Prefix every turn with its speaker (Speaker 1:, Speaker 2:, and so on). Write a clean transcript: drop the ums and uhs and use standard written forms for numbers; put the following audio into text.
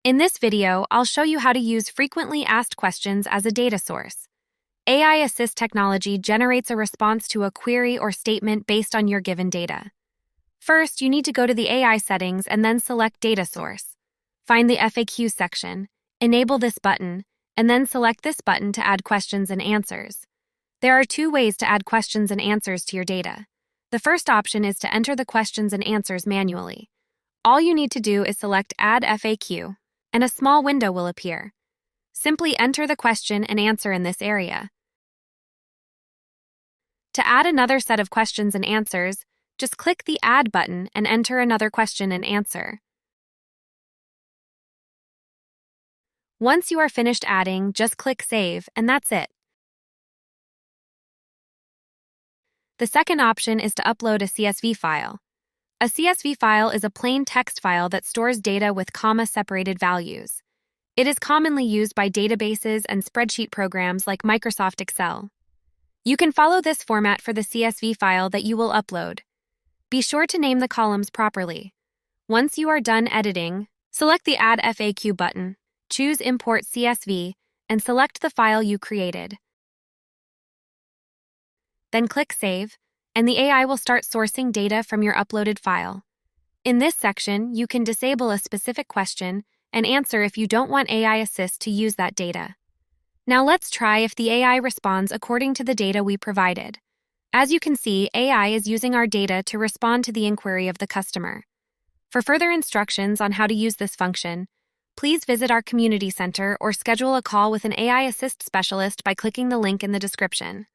Speaker 1: In this video, I'll show you how to use frequently asked questions as a data source. AI Assist technology generates a response to a query or statement based on your given data. First, you need to go to the AI settings and then select Data Source. Find the FAQs section, enable this button, and then select this button to add questions and answers. There are two ways to add questions and answers to your data. The first option is to enter the questions and answers manually. All you need to do is select Add FAQ, and a small window will appear. Simply enter the question and answer in this area. To add another set of questions and answers, just click the Add button and enter another question and answer. Once you are finished adding, just click Save, and that's it. The second option is to upload a CSV file. A CSV file is a plain text file that stores data with comma-separated values. It is commonly used by databases and spreadsheet programs like Microsoft Excel. You can follow this format for the CSV file that you will upload. Be sure to name the columns properly. Once you are done editing, select the Add FAQ button, choose Import CSV, and select the file you created. Then click Save, and the AI will start sourcing data from your uploaded file. In this section, you can disable a specific question and answer if you don't want AI Assist to use that data. Now let's try if the AI responds according to the data we provided. As you can see, AI is using our data to respond to the inquiry of the customer. For further instructions on how to use this function, please visit our community center or schedule a call with an AI Assist specialist by clicking the link in the description.